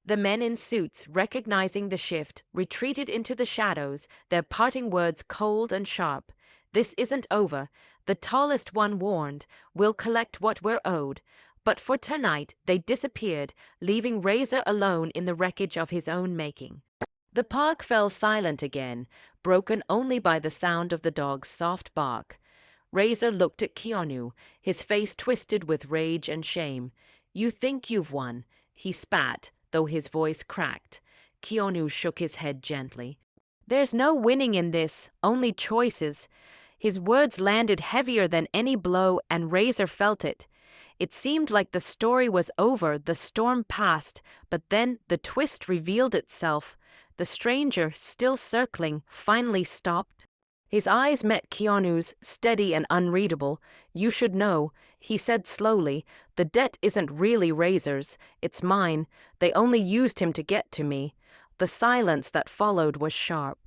[SPEAKER 1] The men in suits, recognizing the shift, retreated into the shadows, their parting words cold and sharp. This isn't over. The tallest one warned, we'll collect what we're owed. But for tonight, they disappeared, leaving Razor alone in the wreckage of his own making. The park fell silent again, broken only by the sound of the dog's soft bark. Razor looked at Keanu, his face twisted with rage and shame. You think you've won, he spat, though his voice cracked. Keanu shook his head gently. There's no winning in this, only choices. His words landed heavier than any blow, and Razor felt it. It seemed like the story was over, the storm passed, but then the twist revealed itself. The stranger, still circling, finally stopped. His eyes met Keanu's, steady and unreadable. You should know, he said slowly, the debt isn't really Razor's, it's mine. They only used him to get to me. The silence that followed was sharp.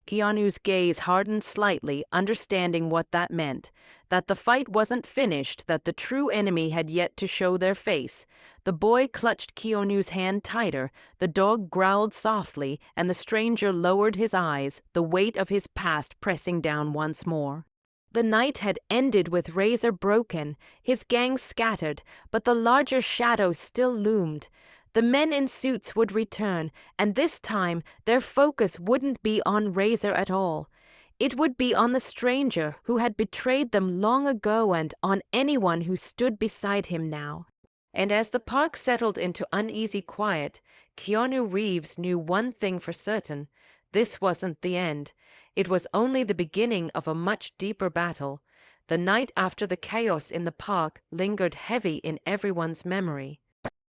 [SPEAKER 1] Keanu's gaze hardened slightly, understanding what that meant, that the fight wasn't finished, that the true enemy had yet to show their face. The boy clutched Keanu's hand tighter, the dog growled softly, and the stranger lowered his eyes, the weight of his past pressing down once more. The night had ended with Razor broken, his gang scattered, but the larger shadow still loomed. The men in suits would return, and this time their focus wouldn't be on Razor at all. It would be on the stranger who had betrayed them long ago and on anyone who stood beside him now. And as the park settled into uneasy quiet, Keanu Reeves knew one thing for certain. This wasn't the end. It was only the beginning of a much deeper battle. The night after the chaos in the park lingered heavy in everyone's memory.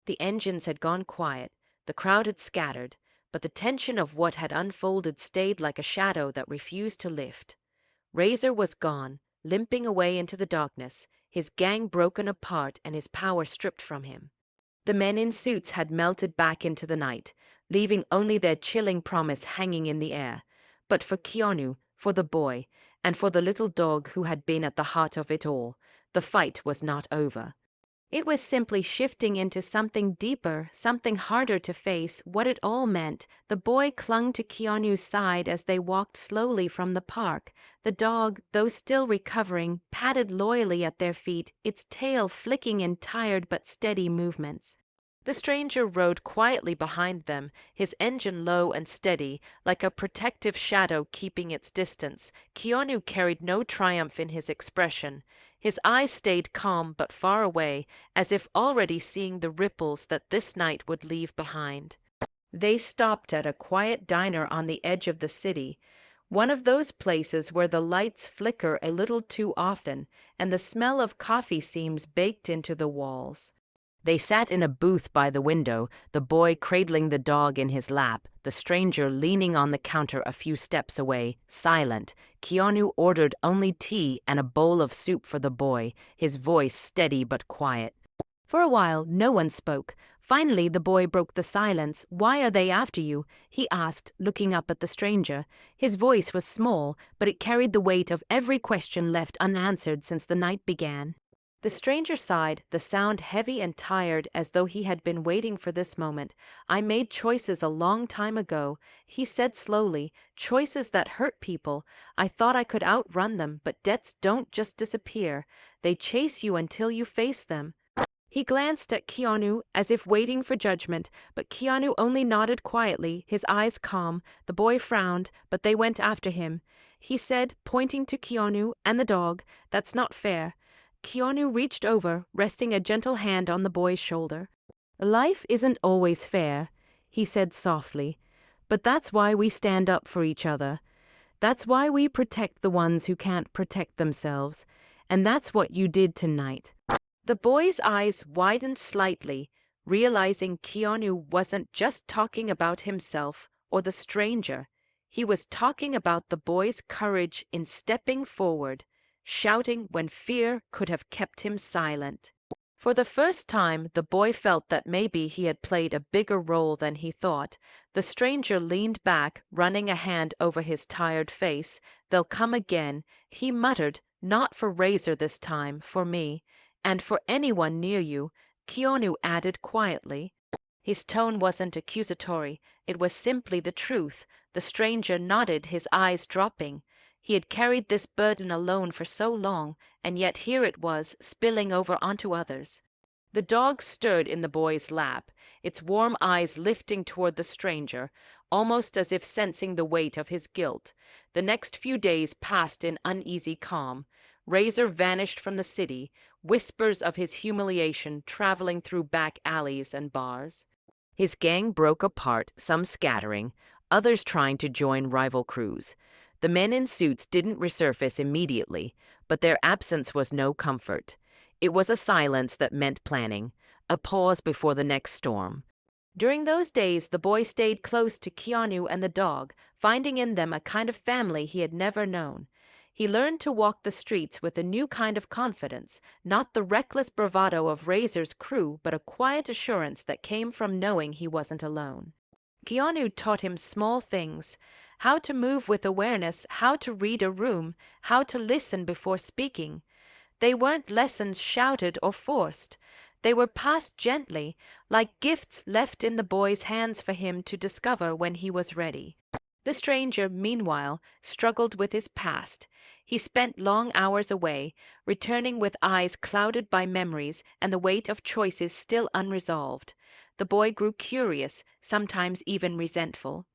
[SPEAKER 1] The engines had gone quiet, the crowd had scattered, but the tension of what had unfolded stayed like a shadow that refused to lift. Razor was gone, limping away into the darkness, his gang broken apart and his power stripped from him. The men in suits had melted back into the night, leaving only their chilling promise hanging in the air. But for Keanu, for the boy, and for the little dog who had been at the heart of it all, the fight was not over. It was simply shifting into something deeper, something harder to face. What it all meant. The boy clung to Keanu's side as they walked slowly from the park. The dog, though still recovering, padded loyally at their feet, its tail flicking in tired but steady movements. The stranger rode quietly behind them, his engine low and steady, like a protective shadow keeping its distance. Keanu carried no triumph in his expression. His eyes stayed calm but far away, as if already seeing the ripples that this night would leave behind. They stopped at a quiet diner on the edge of the city, one of those places where the lights flicker a little too often and the smell of coffee seems baked into the walls. They sat in a booth by the window, the boy cradling the dog in his lap, the stranger leaning on the counter a few steps away, silent. Keanu ordered only tea and a bowl of soup for the boy, his voice steady but quiet. For a while, no one spoke. Finally, the boy broke the silence. "Why are they after you?" he asked, looking up at the stranger. His voice was small, but it carried the weight of every question left unanswered since the night began. The stranger sighed, the sound heavy and tired as though he had been waiting for this moment. "I made choices a long time ago," he said slowly, "choices that hurt people. I thought I could outrun them, but debts don't just disappear. They chase you until you face them." He glanced at Keanu as if waiting for judgment, but Keanu only nodded quietly, his eyes calm. The boy frowned, but they went after him. He said, pointing to Keanu and the dog, "That's not fair." Keanu reached over, resting a gentle hand on the boy's shoulder. "Life isn't always fair," he said softly, "but that's why we stand up for each other. That's why we protect the ones who can't protect themselves. And that's what you did tonight." The boy's eyes widened slightly, realizing Keanu wasn't just talking about himself or the stranger. He was talking about the boy's courage in stepping forward, shouting when fear could have kept him silent. For the first time, the boy felt that maybe he had played a bigger role than he thought. The stranger leaned back, running a hand over his tired face. "They'll come again," he muttered, "not for Razor this time, for me. And for anyone near you," Keanu added quietly. His tone wasn't accusatory, it was simply the truth. The stranger nodded, his eyes dropping. He had carried this burden alone for so long, and yet here it was, spilling over onto others. The dog stirred in the boy's lap, its warm eyes lifting toward the stranger, almost as if sensing the weight of his guilt. The next few days passed in uneasy calm. Razor vanished from the city, whispers of his humiliation traveling through back alleys and bars. His gang broke apart, some scattering, others trying to join rival crews. The men in suits didn't resurface immediately, but their absence was no comfort. It was a silence that meant planning, a pause before the next storm. During those days, the boy stayed close to Keanu and the dog, finding in them a kind of family he had never known. He learned to walk the streets with a new kind of confidence, not the reckless bravado of Razor's crew, but a quiet assurance that came from knowing he wasn't alone. Keanu taught him small things: how to move with awareness, how to read a room, how to listen before speaking. They weren't lessons shouted or forced. They were passed gently, like gifts left in the boy's hands for him to discover when he was ready. The stranger, meanwhile, struggled with his past. He spent long hours away, returning with eyes clouded by memories and the weight of choices still unresolved. The boy grew curious, sometimes even resentful.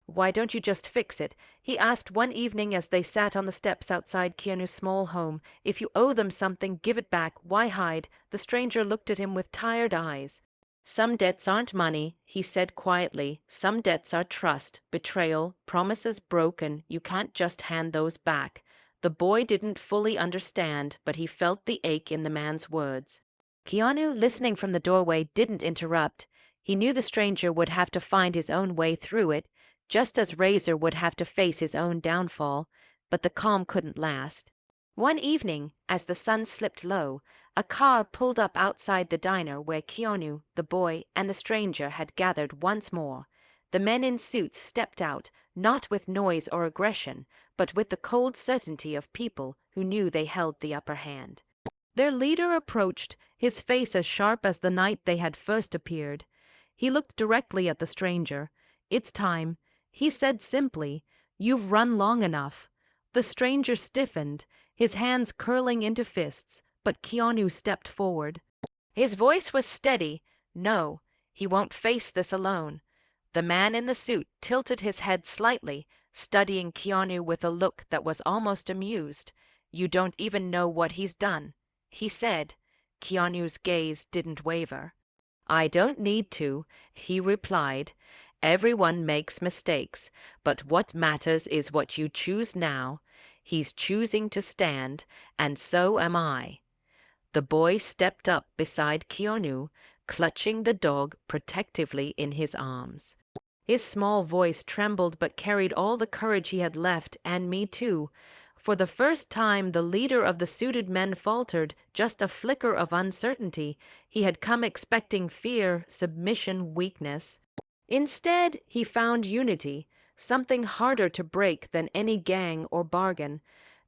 [SPEAKER 1] "Why don't you just fix it?" he asked one evening as they sat on the steps outside Keanu's small home. "If you owe them something, give it back. Why hide?" The stranger looked at him with tired eyes. "Some debts aren't money," he said quietly. "Some debts are trust, betrayal, promises broken. You can't just hand those back." The boy didn't fully understand, but he felt the ache in the man's words. Keanu, listening from the doorway, didn't interrupt. He knew the stranger would have to find his own way through it, just as Razor would have to face his own downfall, but the calm couldn't last. One evening, as the sun slipped low, a car pulled up outside the diner where Keanu, the boy, and the stranger had gathered once more. The men in suits stepped out, not with noise or aggression, but with the cold certainty of people who knew they held the upper hand. Their leader approached, his face as sharp as the night they had first appeared. He looked directly at the stranger. "It's time," he said simply. "You've run long enough." The stranger stiffened, his hands curling into fists, but Keanu stepped forward. His voice was steady. "No, he won't face this alone." The man in the suit tilted his head slightly, studying Keanu with a look that was almost amused. "You don't even know what he's done," he said. Keanu's gaze didn't waver. "I don't need to," he replied. "Everyone makes mistakes, but what matters is what you choose now." He's choosing to stand, and so am I. The boy stepped up beside Keanu, clutching the dog protectively in his arms. His small voice trembled but carried all the courage he had left, and me too. For the first time, the leader of the suited men faltered, just a flicker of uncertainty. He had come expecting fear, submission, weakness. Instead, he found unity, something harder to break than any gang or bargain.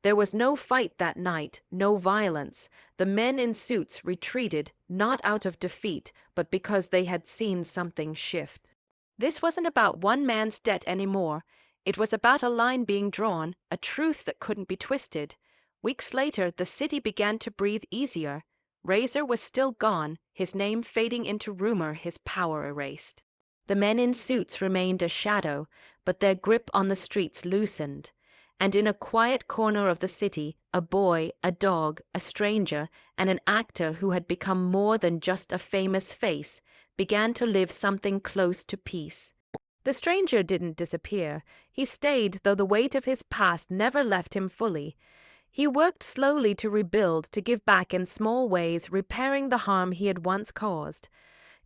[SPEAKER 1] There was no fight that night, no violence. The men in suits retreated, not out of defeat, but because they had seen something shift. This wasn't about one man's debt anymore. It was about a line being drawn, a truth that couldn't be twisted. Weeks later, the city began to breathe easier. Razor was still gone, his name fading into rumor, his power erased. The men in suits remained a shadow, but their grip on the streets loosened. And in a quiet corner of the city, a boy, a dog, a stranger, and an actor who had become more than just a famous face began to live something close to peace. The stranger didn't disappear. He stayed, though the weight of his past never left him fully. He worked slowly to rebuild, to give back in small ways, repairing the harm he had once caused.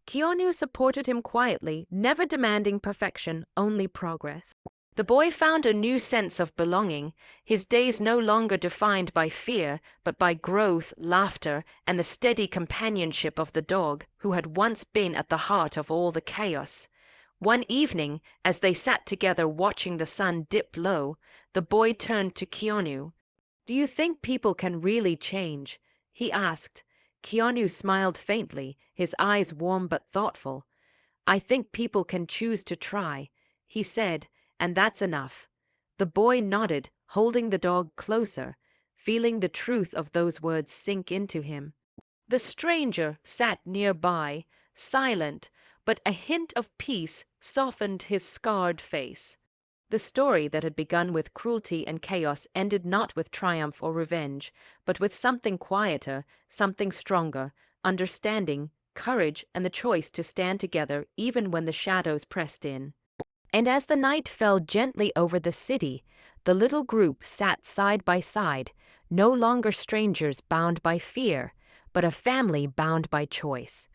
[SPEAKER 1] Keanu supported him quietly, never demanding perfection, only progress. The boy found a new sense of belonging, his days no longer defined by fear, but by growth, laughter, and the steady companionship of the dog, who had once been at the heart of all the chaos. One evening, as they sat together watching the sun dip low, the boy turned to Keanu. "Do you think people can really change?" he asked. Keanu smiled faintly, his eyes warm but thoughtful. "I think people can choose to try," he said, "and that's enough." The boy nodded, holding the dog closer, feeling the truth of those words sink into him. The stranger sat nearby, silent, but a hint of peace softened his scarred face. The story that had begun with cruelty and chaos ended not with triumph or revenge, but with something quieter, something stronger, understanding, courage, and the choice to stand together even when the shadows pressed in. And as the night fell gently over the city, the little group sat side by side, no longer strangers bound by fear, but a family bound by choice.